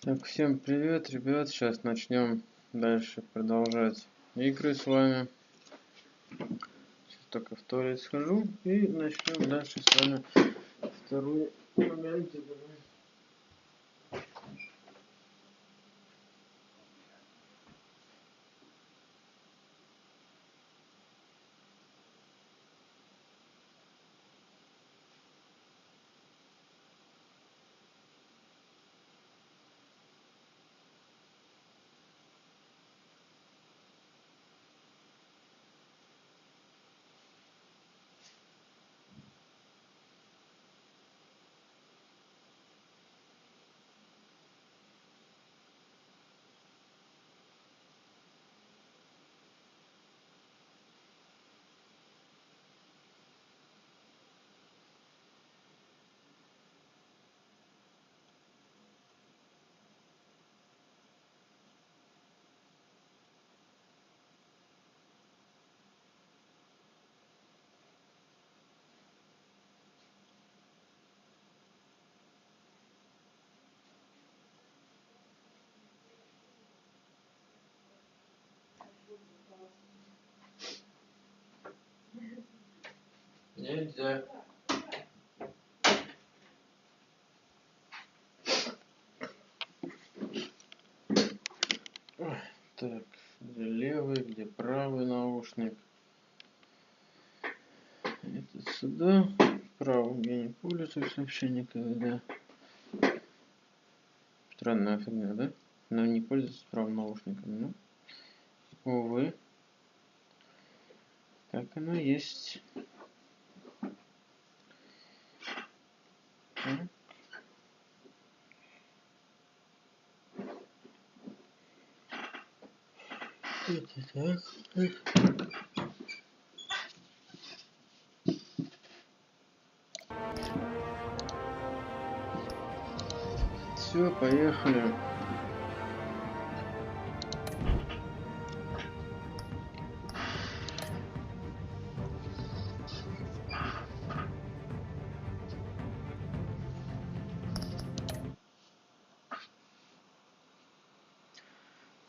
Так, всем привет, ребят. Сейчас начнем дальше продолжать игры с вами. Сейчас только в туалет схожу и начнем дальше с вами второй момент. Нельзя. Так, где левый, где правый наушник? Это сюда. Правым я не пользуюсь вообще никогда. Странная фигня, да? Но не пользуюсь правым наушником. Ну, увы. Так оно есть. Это так. Все, поехали.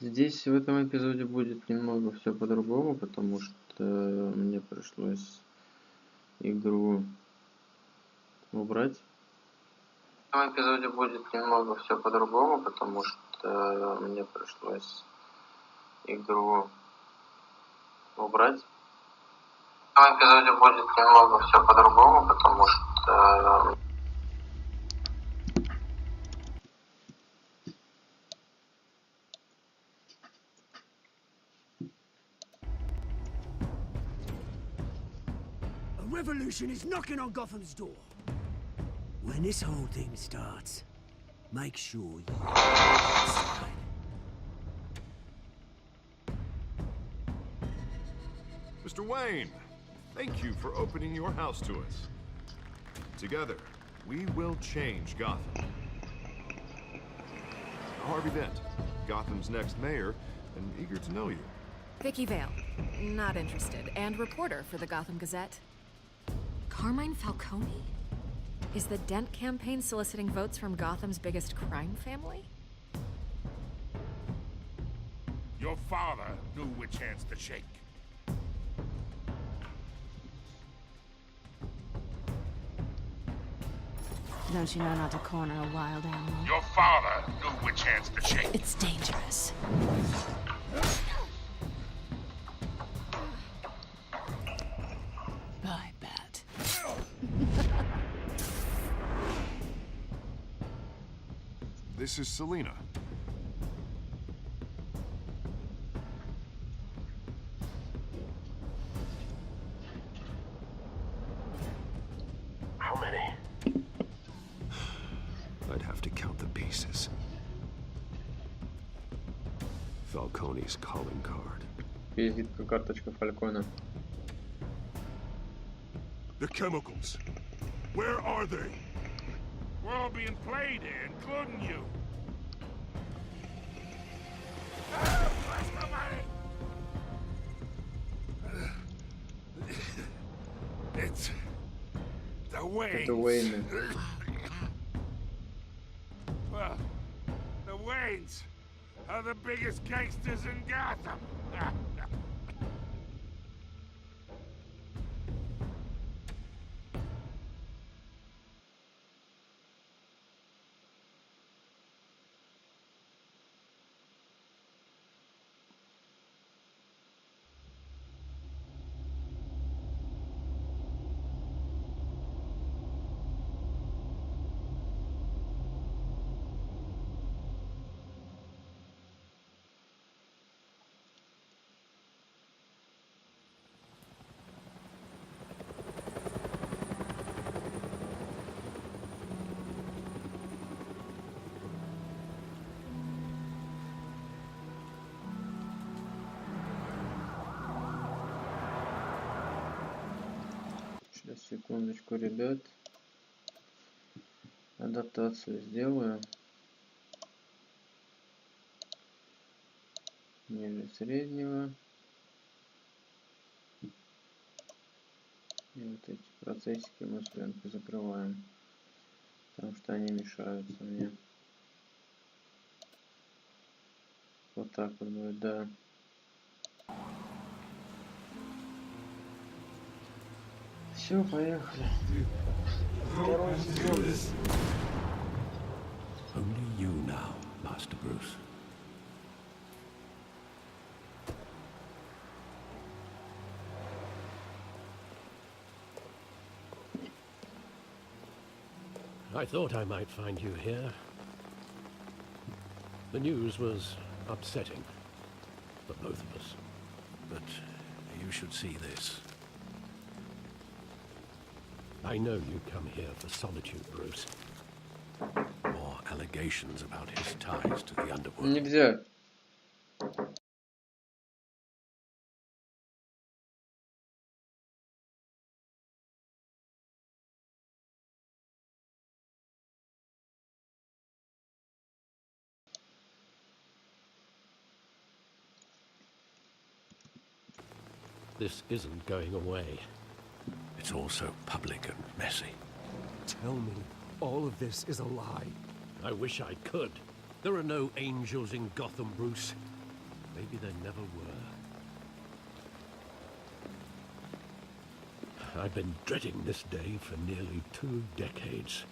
Здесь в этом эпизоде будет немного все по-другому, потому что мне пришлось игру убрать. В этом эпизоде будет немного все по-другому, потому что мне пришлось игру убрать. В этом эпизоде будет немного все по-другому, потому что Revolution is knocking on Gotham's door. When this whole thing starts, make sure you outside. Mr. Wayne, thank you for opening your house to us. Together, we will change Gotham. Harvey Dent, Gotham's next mayor, and eager to know you. Vicky Vale, not interested, and reporter for the Gotham Gazette. Carmine Falcone? Is the Dent campaign soliciting votes from Gotham's biggest crime family? Your father knew which hands to shake. Don't you know not to corner a wild animal? Your father knew which hands to shake. It's dangerous. I bet. This is Selina. How many? I'd have to count the pieces. Falcone's calling card. Визитка, карточка Фалькона. The chemicals. Where are they? We're all being played here, including you. Where's the money? It's the Waynes. Это Уэйны. Well, the Waynes Waynes are the biggest gangsters in Gotham. Сейчас, секундочку, ребят. Адаптацию сделаю. Ниже среднего. И вот эти процессики мы с вами закрываем. Потому что они мешаются мне. Вот так вот будет, да. Все, поехали. Второй сезон. Only you now, Master Bruce. I thought I might find you here. The news was upsetting for both of us. But you should see this. I know you come here for solitude, Bruce. More allegations about his ties to the underworld. Нельзя. This isn't going away. It's all so public and messy. Tell me all of this is a lie. I wish I could. There are no angels in Gotham, Bruce. Maybe there never were. I've been dreading this day for nearly 2 decades.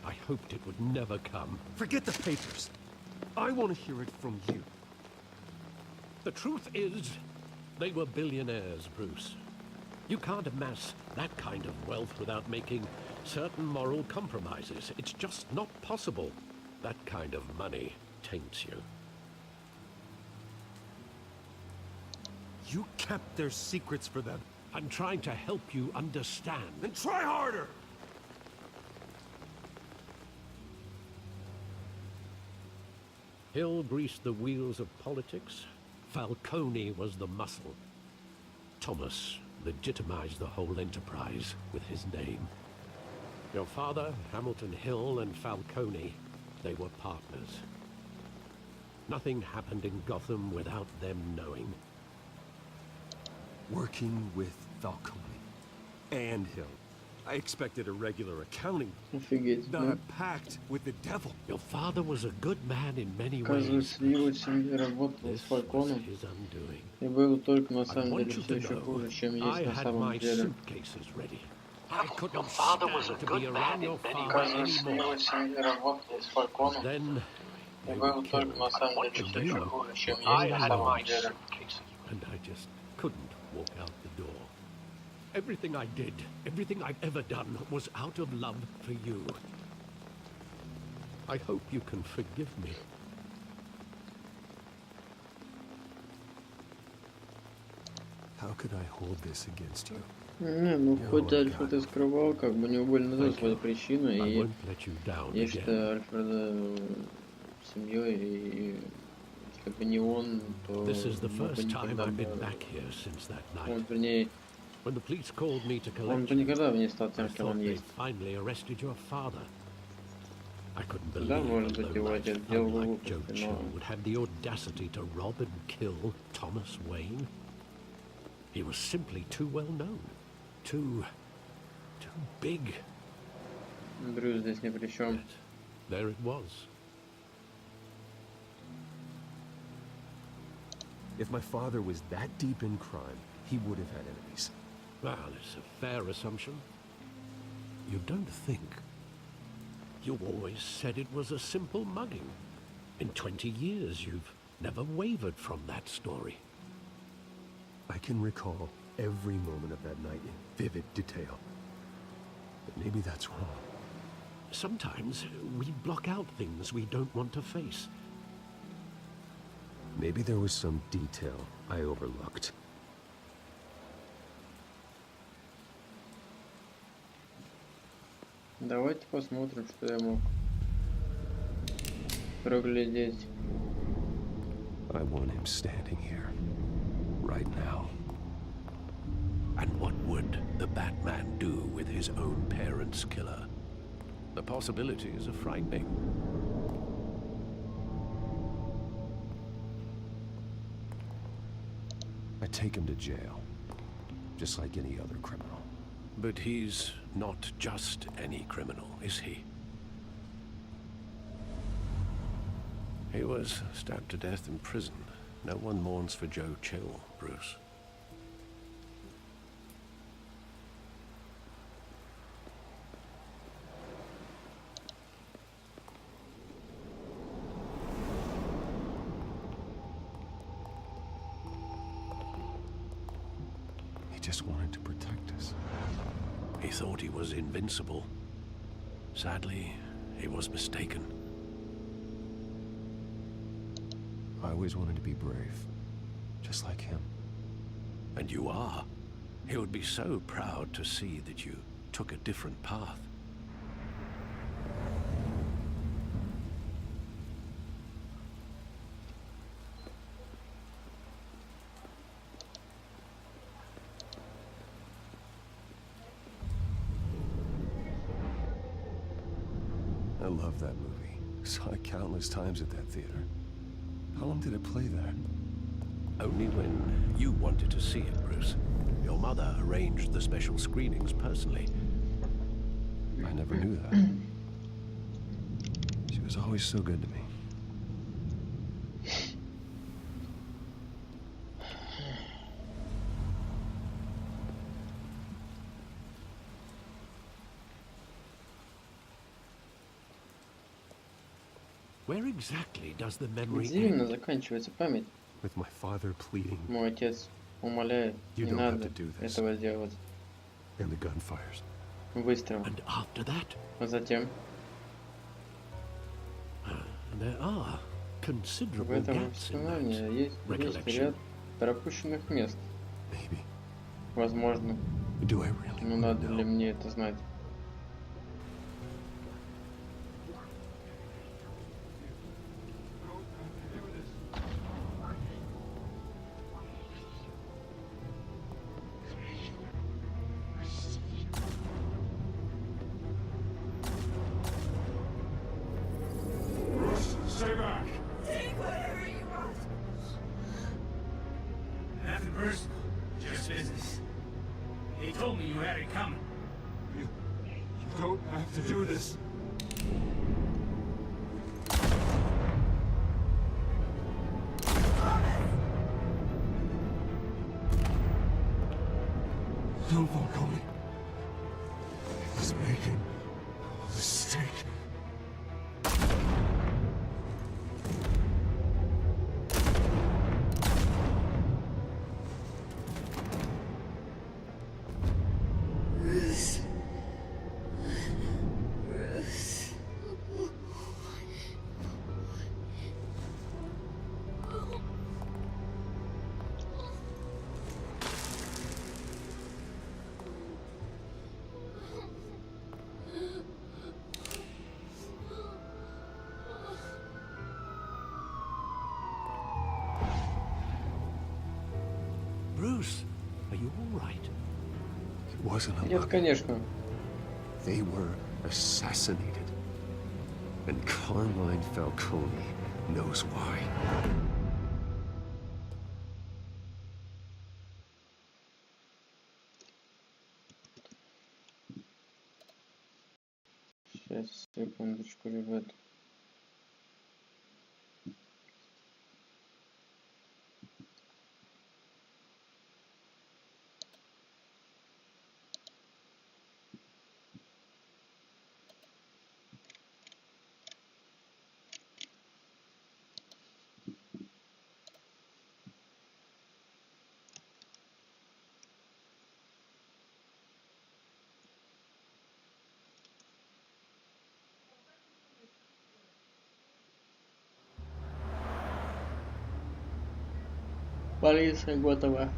I hoped it would never come. Forget the papers. I want to hear it from you. The truth is, they were billionaires, Bruce. You can't amass that kind of wealth without making certain moral compromises. It's just not possible. That kind of money taints you. You kept their secrets for them. I'm trying to help you understand. Then try harder! Hill greased the wheels of politics. Falcone was the muscle. Thomas legitimized the whole enterprise with his name. Your father, Hamilton Hill, and Falcone, they were partners. Nothing happened in Gotham without them knowing. Working with Falcone and Hill. I expected a regular accounting, Офигеть, not ну. a pact with the devil. Your father was a good man in many ways. Оказывается, его семья работала с This was Фальконом. his undoing. И было только на I самом want деле you все to еще know, хуже, чем I есть на had самом my деле. suitcases ready. I couldn't stand to be around your father Оказывается, его anymore. семья работала с Фальконом. Then И they было were только killed. на самом деле все еще хуже, чем есть на самом деле. And I just couldn't walk out the door. Everything I did, everything I've ever done, was out of love for you. I hope you can forgive me. How could I hold this against you? Не, ну хоть Альфред и скрывал, как бы у него были на то свои причины, I и won't let you down я again. считаю Альфреда семьей, и если бы не он, то This is the мы бы first time никогда I've been бы... back here since that Он, night. вернее, When the police called me to он collect бы you, никогда бы не стал I тем, кем thought он they есть. finally arrested your father. I couldn't believe Да, может a быть, его lowlife отец делал unlike Joe глупости, Cho но... would have the audacity to rob and kill Thomas Wayne. He was simply too well known. Too big. Брюс здесь ни при чем. There it was. If my father was that deep in crime, he would have had enemies. Well, it's a fair assumption. You don't think. You always said it was a simple mugging. In 20 years, you've never wavered from that story. I can recall every moment of that night in vivid detail. But maybe that's wrong. Sometimes we block out things we don't want to face. Maybe there was some detail I overlooked. Давайте посмотрим, что я мог проглядеть. I want him standing here, right now. And what would the Batman do with his own parents' killer? The possibilities are frightening. I take him to jail, just like any other criminal. But he's not just any criminal, is he? He was stabbed to death in prison. No one mourns for Joe Chill, Bruce. He just wanted to protect us. He thought he was invincible. Sadly, he was mistaken. I always wanted to be brave, just like him. And you are. He would be so proud to see that you took a different path. I love that movie. Saw it countless times at that theater. How long did it play there? Only when you wanted to see it, Bruce. Your mother arranged the special screenings personally. I never knew that. She was always so good to me. Where exactly does the memory Где именно end? заканчивается память? With my father pleading Мой отец умоляет, You не don't have надо to do this. этого делать. and the gunfires. Выстрел. And after that, А затем there are в considerable этом gaps in воспоминании that есть recollection. ряд пропущенных мест. Maybe. Возможно, Do I really но want надо to ли know? мне это знать? Stay back. Take whatever you want. Nothing personal, just business. He told me you had it coming. You don't have to do this. Don't walk on me. I was making a mistake. Bruce. Bruce. Bruce, are you all right? It wasn't a Нет, mugging. конечно. They were assassinated. And Carmine Falcone knows why. Сейчас, секундочку, ребят. Полиция готова.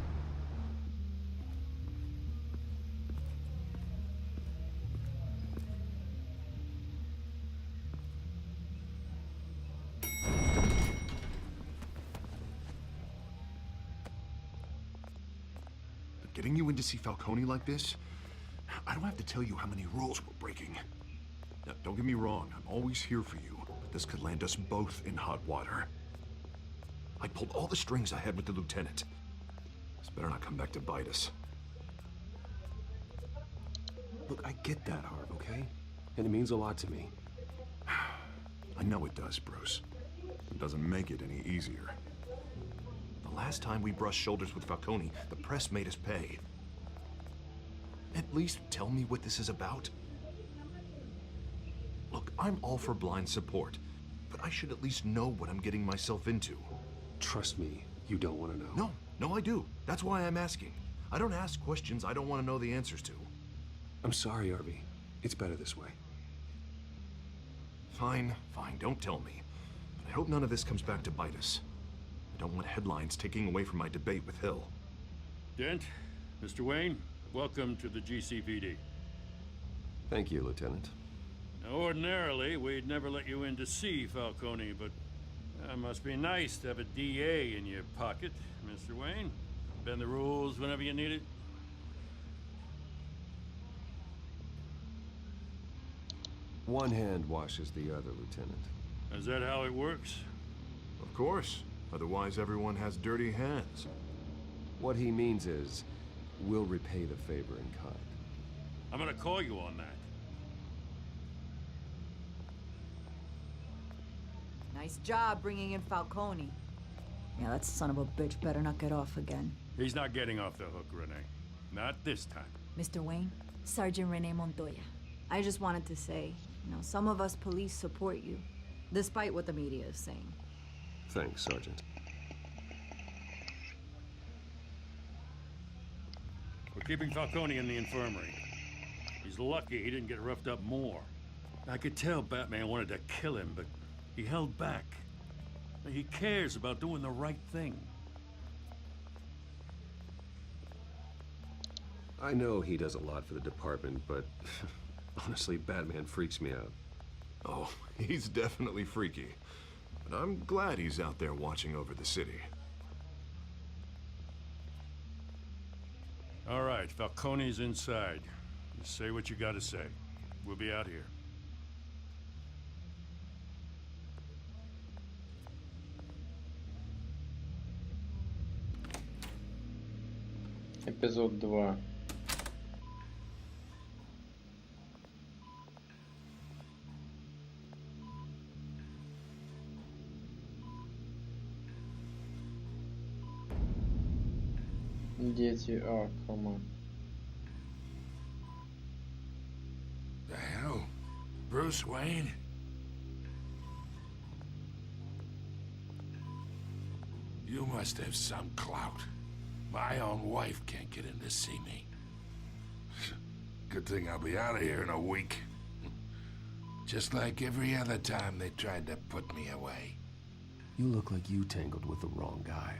But getting you in to see Falcone like this, I don't have to tell you how many rules we're breaking. Now, don't get me wrong, I'm always here for you, but this could land us both in hot water. I pulled all the strings I had with the lieutenant. This better not come back to bite us. Look, I get that, Harv, okay? And it means a lot to me. I know it does, Bruce. It doesn't make it any easier. The last time we brushed shoulders with Falcone, the press made us pay. At least tell me what this is about. Look, I'm all for blind support, but I should at least know what I'm getting myself into. Trust me, you don't want to know. No, I do. That's why I'm asking. I don't ask questions I don't want to know the answers to. I'm sorry, Harvey. It's better this way. Fine, don't tell me. But I hope none of this comes back to bite us. I don't want headlines taking away from my debate with Hill. Dent, Mr. Wayne, welcome to the GCPD. Thank you, Lieutenant. Now, ordinarily, we'd never let you in to see Falcone, but it must be nice to have a DA in your pocket, Mr. Wayne. Bend the rules whenever you need it. One hand washes the other, Lieutenant. Is that how it works? Of course. Otherwise, everyone has dirty hands. What he means is, we'll repay the favor in kind. I'm gonna call you on that. Nice job bringing in Falcone. Yeah, that son of a bitch better not get off again. He's not getting off the hook, Renee. Not this time. Mr. Wayne, Sergeant Renee Montoya. I just wanted to say, some of us police support you, despite what the media is saying. Thanks, Sergeant. We're keeping Falcone in the infirmary. He's lucky he didn't get roughed up more. I could tell Batman wanted to kill him, but he held back. He cares about doing the right thing. I know he does a lot for the department, but honestly, Batman freaks me out. Oh, he's definitely freaky. But I'm glad he's out there watching over the city. All right, Falcone's inside. Just say what you gotta say. We'll be out here. Эпизод 2. Дети Аркхема. The hell? Bruce Wayne? You must have some clout. My own wife can't get in to see me. Good thing I'll be out of here in a week. Just like every other time they tried to put me away. You look like you tangled with the wrong guy.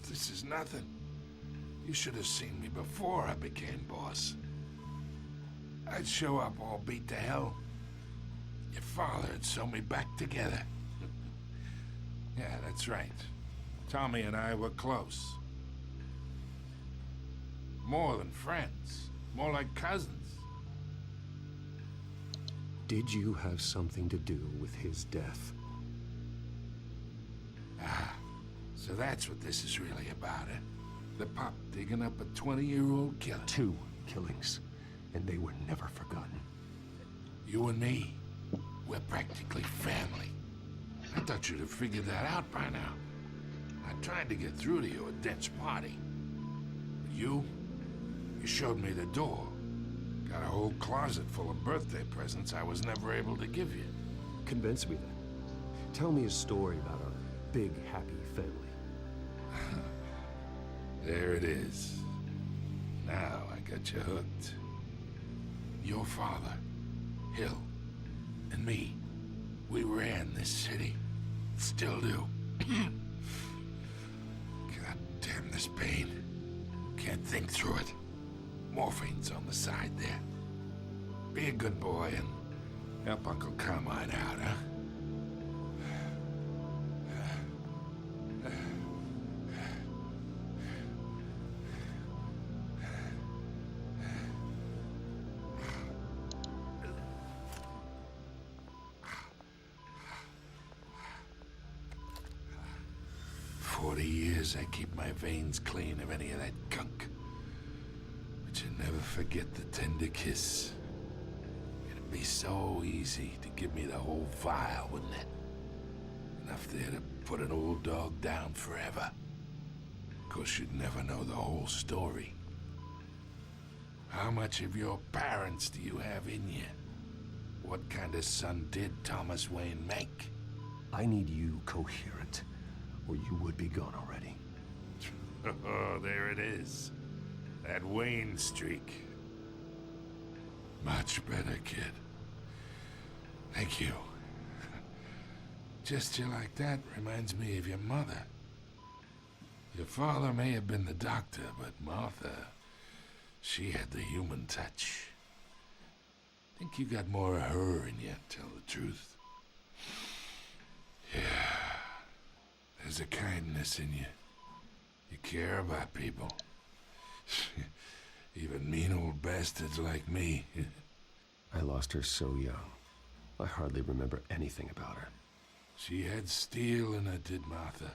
This is nothing. You should have seen me before I became boss. I'd show up all beat to hell. Your father had sew me back together. Yeah, that's right. Tommy and I were close. More than friends. More like cousins. Did you have something to do with his death? Ah, so that's what this is really about, eh? The pop digging up a 20-year-old killer. 2 killings, and they were never forgotten. You and me, we're practically family. I thought you'd have figured that out by now. I tried to get through to you at Dent's party. But you showed me the door. Got a whole closet full of birthday presents I was never able to give you. Convince me then. Tell me a story about our big, happy family. There it is. Now I got you hooked. Your father, Hill, and me, we ran this city. Still do. This pain. Can't think through it. Morphine's on the side there. Be a good boy and help Uncle Carmine out, huh? 40 years I keep my veins clean of any of that gunk. But you never forget the tender kiss. It'd be so easy to give me the whole vial, wouldn't it? Enough there to put an old dog down forever. Of course, you'd never know the whole story. How much of your parents do you have in you? What kind of son did Thomas Wayne make? I need you coherent, or you would be gone already. Oh, there it is. That Wayne streak. Much better, kid. Thank you. Gesture like that reminds me of your mother. Your father may have been the doctor, but Martha, she had the human touch. Think you got more of her in you, tell the truth. Yeah. There's a kindness in you. You care about people. Even mean old bastards like me. I lost her so young. I hardly remember anything about her. She had steel in her, did Martha.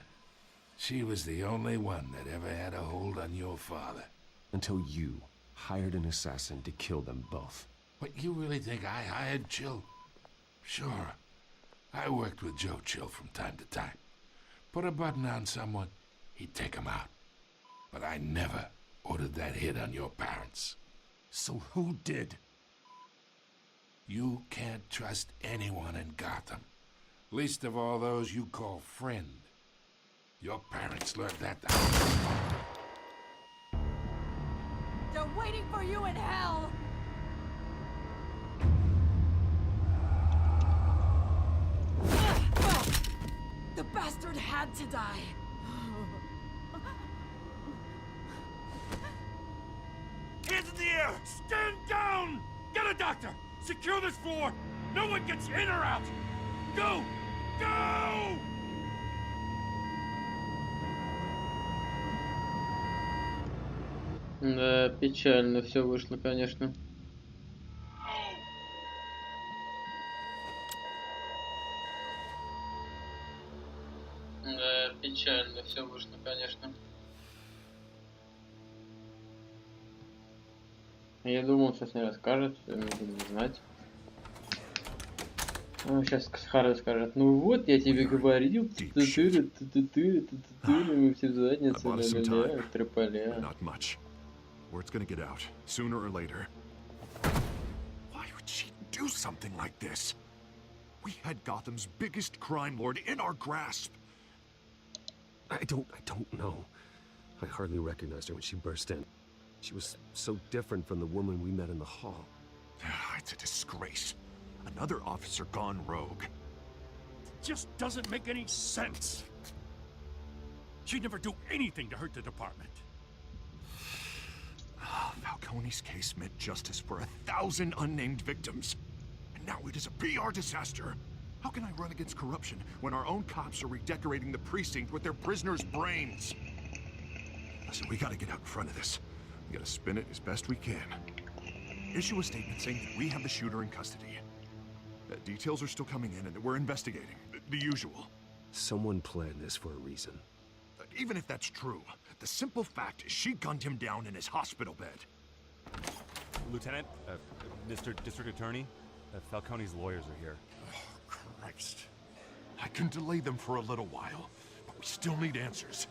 She was the only one that ever had a hold on your father. Until you hired an assassin to kill them both. What, you really think I hired Chill? Sure. I worked with Joe Chill from time to time. Put a button on someone, he'd take him out. But I never ordered that hit on your parents. So who did? You can't trust anyone in Gotham. Least of all those you call friend. Your parents learned that. They're waiting for you in hell! The bastard had to die. Hands in the air! Stand down! Get a doctor! Secure this floor! No one gets in or out! Go! Go! Да, печально все вышло, конечно. Да, печально все вышло, конечно. Я думал, сейчас не расскажет, я буду знать. Ну, сейчас Харли скажет, ну вот, я тебе говорил, мы все в заднице, ля-ля-ля, трополя. Not much. Word's gonna get out, sooner or later. Why would she do something like this? We had Gotham's biggest crime lord in our grasp. I don't know. I hardly recognized her when she burst in. She was so different from the woman we met in the hall. It's a disgrace. Another officer gone rogue. Just doesn't make any sense. She'd never do anything to hurt the department. Falcone's case meant justice for 1,000 unnamed victims. And now it is a PR disaster. How can I run against corruption when our own cops are redecorating the precinct with their prisoners' brains? Listen, we gotta get out in front of this. We gotta spin it as best we can. Issue a statement saying that we have the shooter in custody. Details are still coming in and that we're investigating. The usual. Someone planned this for a reason. Even if that's true, the simple fact is she gunned him down in his hospital bed. Lieutenant, Mr. District Attorney, Falcone's lawyers are here. Oh, Christ. I can delay them for a little while, but we still need answers.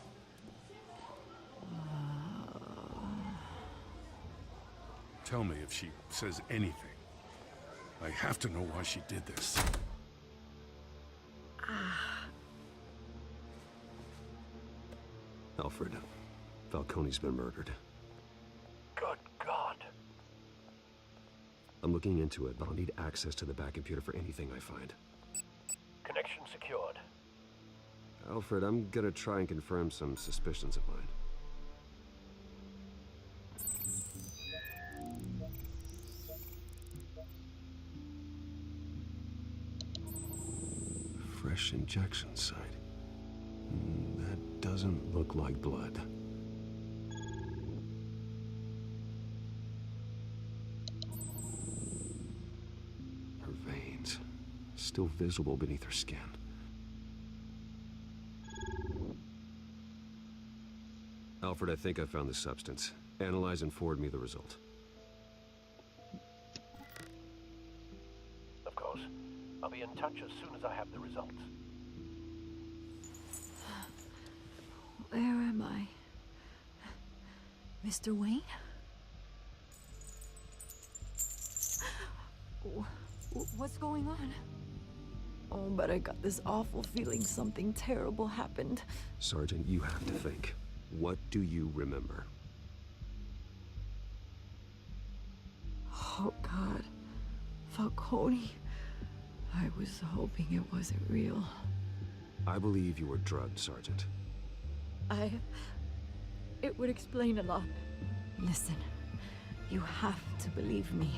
Tell me if she says anything. I have to know why she did this. Alfred, Falcone's been murdered. Good God. I'm looking into it, but I'll need access to the back computer for anything I find. Connection secured. Alfred, I'm gonna try and confirm some suspicions of mine. fresh injection site. That doesn't look like blood. Her veins, still visible beneath her skin. Alfred, I think I found the substance. Analyze and forward me the result. Of course. I'll be in touch as soon as I have the results. Where am I? Mr. Wayne? What's going on? Oh, but I got this awful feeling something terrible happened. Sergeant, you have to think. What do you remember? Oh, God. Falcone. I was hoping it wasn't real. I believe you were drugged, Sergeant. It would explain a lot. Listen, you have to believe me.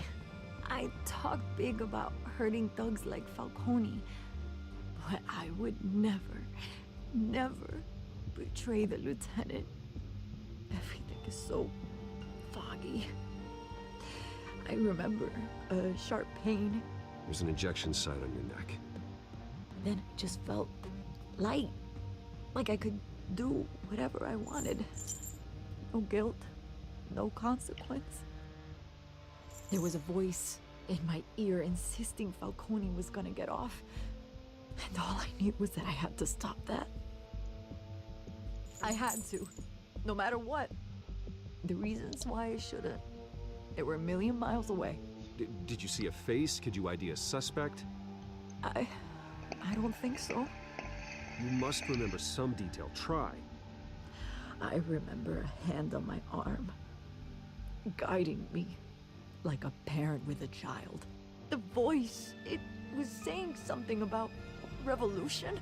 I talk big about hurting thugs like Falcone, but I would never, never betray the lieutenant. Everything is so foggy. I remember a sharp pain. There's an injection site on your neck. Then I just felt light, like I could do whatever I wanted. No guilt, no consequence. There was a voice in my ear insisting Falcone was gonna get off. And all I knew was that I had to stop that. I had to, no matter what. The reasons why I shouldn't, they were a million miles away. Did you see a face? Could you ID a suspect? I don't think so. You must remember some detail. Try. I remember a hand on my arm, guiding me like a parent with a child. The voice, it was saying something about revolution.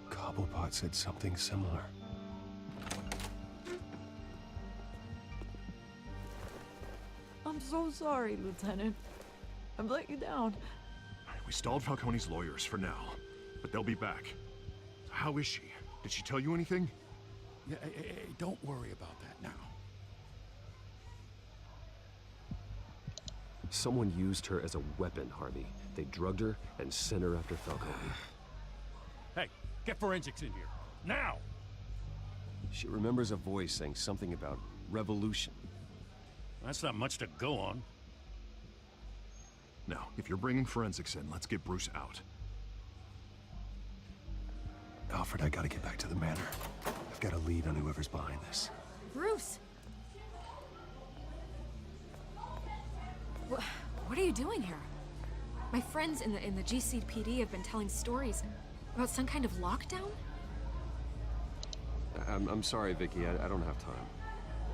Cobblepot said something similar. I'm so sorry, Lieutenant. I've let you down. We stalled Falcone's lawyers for now, but they'll be back. How is she? Did she tell you anything? Yeah, hey, don't worry about that now. Someone used her as a weapon, Harvey. They drugged her and sent her after Falcone. Hey, get forensics in here. Now! She remembers a voice saying something about revolution. That's not much to go on. Now, if you're bringing forensics in, let's get Bruce out. Alfred, I gotta get back to the manor. I've got a lead on whoever's behind this. Bruce! What are you doing here? My friends in the GCPD have been telling stories about some kind of lockdown? I'm sorry, Vicky. I don't have time.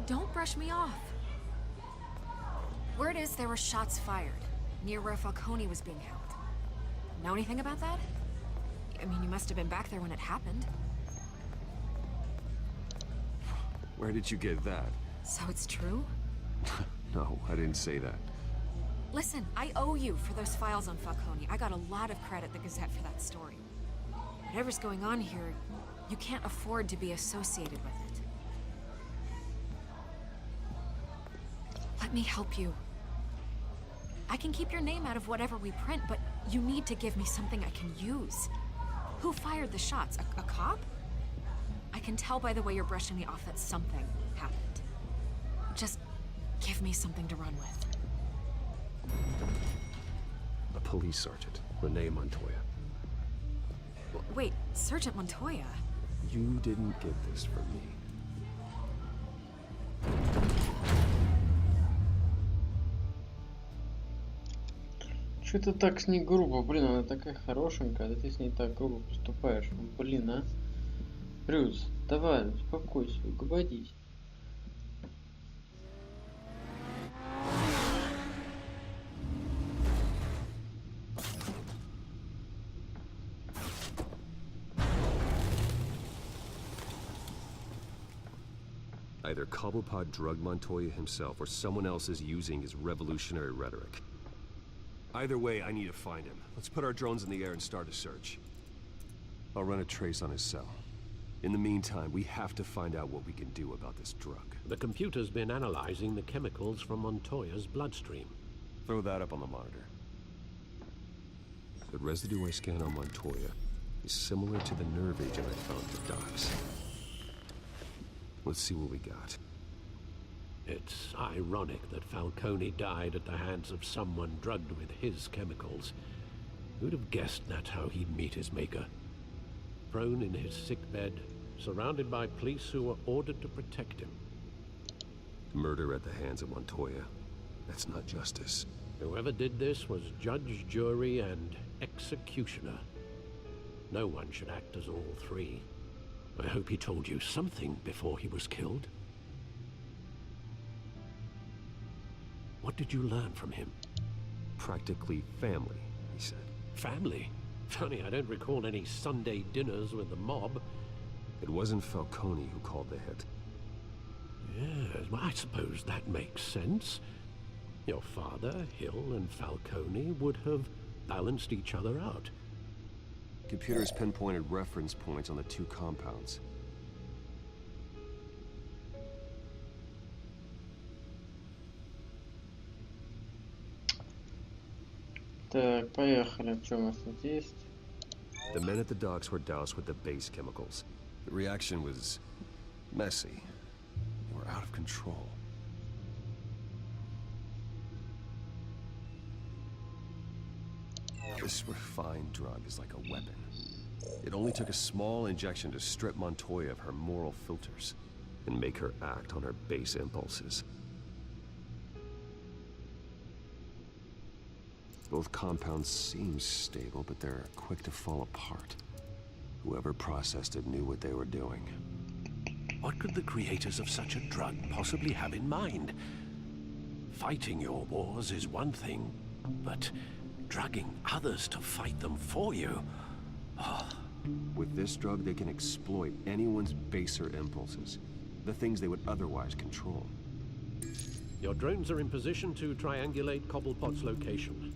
Don't brush me off. Word is there were shots fired near where Falcone was being held. Know anything about that? I mean, you must have been back there when it happened. Where did you get that? So it's true? No, I didn't say that. Listen, I owe you for those files on Falcone. I got a lot of credit at the Gazette for that story. Whatever's going on here, you can't afford to be associated with it. Let me help you. I can keep your name out of whatever we print, but you need to give me something I can use. Who fired the shots? A cop? I can tell by the way you're brushing me off that something happened. Just give me something to run with. A police sergeant, Renee Montoya. Wait, Sergeant Montoya? You didn't get this from me. Что-то так с ней грубо, блин, она такая хорошенькая, да ты с ней так грубо поступаешь, блин, а? Брюс, давай, успокойся, угомонись. Either Cobblepot drugged Montoya himself or someone else is using his revolutionary rhetoric. Either way, I need to find him. Let's put our drones in the air and start a search. I'll run a trace on his cell. In the meantime, we have to find out what we can do about this drug. The computer's been analyzing the chemicals from Montoya's bloodstream. Throw that up on the monitor. The residue I scan on Montoya is similar to the nerve agent I found at the docks. Let's see what we got. It's ironic that Falcone died at the hands of someone drugged with his chemicals. Who'd have guessed that's how he'd meet his maker? Prone in his sickbed, surrounded by police who were ordered to protect him. Murder at the hands of Montoya. That's not justice. Whoever did this was judge, jury, and executioner. No one should act as all three. I hope he told you something before he was killed. What did you learn from him? Practically family, he said. Family? Funny, I don't recall any Sunday dinners with the mob. It wasn't Falcone who called the hit. Yes, well, I suppose that makes sense. Your father, Hill, and Falcone would have balanced each other out. Computers pinpointed reference points on the two compounds. Так, поехали. Что у нас тут есть? The men at the docks were doused with the base chemicals. The reaction was messy. They were out of control. This refined drug is like a weapon. It only took a small injection to strip Montoya of her moral filters and make her act on her base impulses. Both compounds seem stable, but they're quick to fall apart. Whoever processed it knew what they were doing. What could the creators of such a drug possibly have in mind? Fighting your wars is one thing, but drugging others to fight them for you? Oh. With this drug, they can exploit anyone's baser impulses, the things they would otherwise control. Your drones are in position to triangulate Cobblepot's location.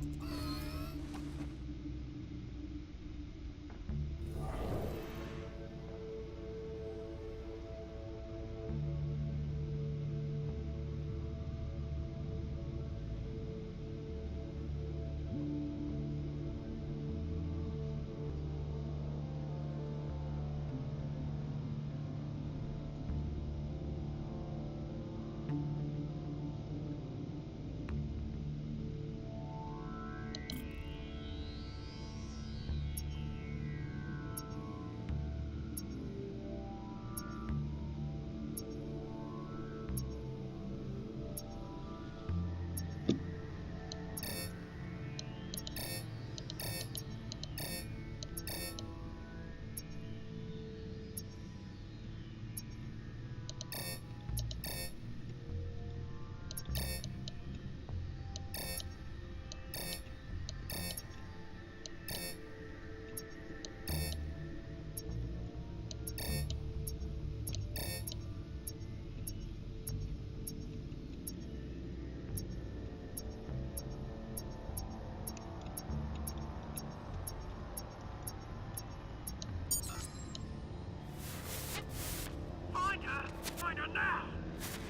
Find her now!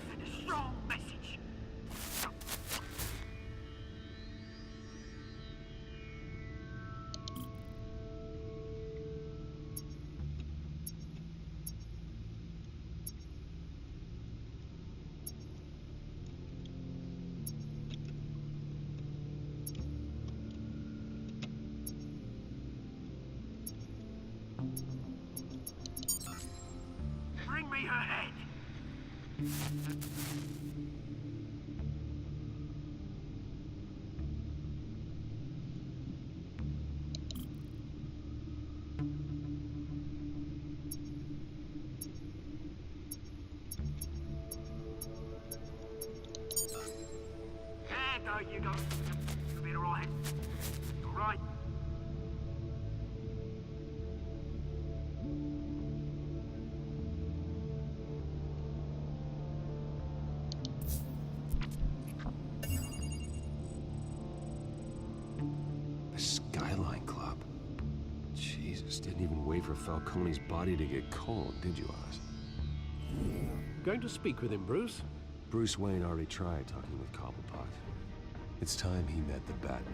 Send a strong message. Bring me her head. There you go. You'll be alright. You're right. for Falcone's body to get cold, did you, Oz? Going to speak with him, Bruce? Bruce Wayne already tried talking with Cobblepot. It's time he met the Batman.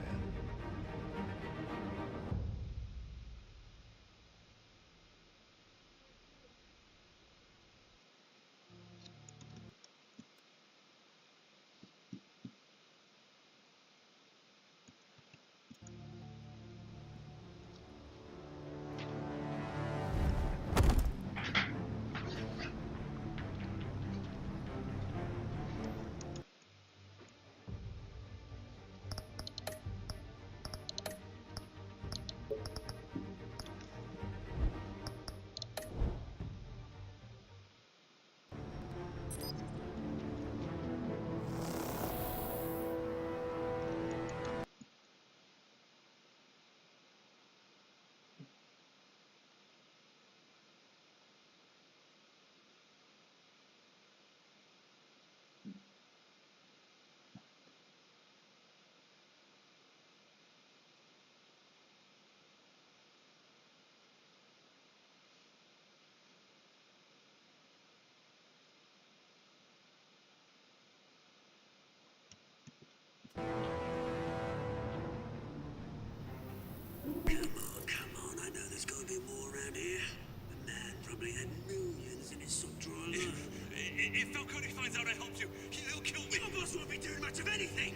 Come on, I know there's gotta be more around here. The man probably had millions in his soft drawer alone. If Falcone finds out I helped you, he'll kill me. Your boss won't be doing much of anything.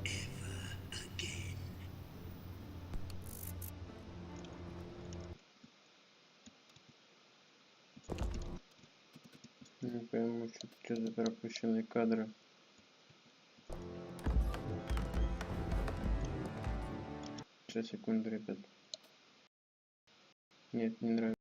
Ever again. Не пойму, что за пропущенные кадры. Сейчас, секунду, ребят. Нет, не нравится.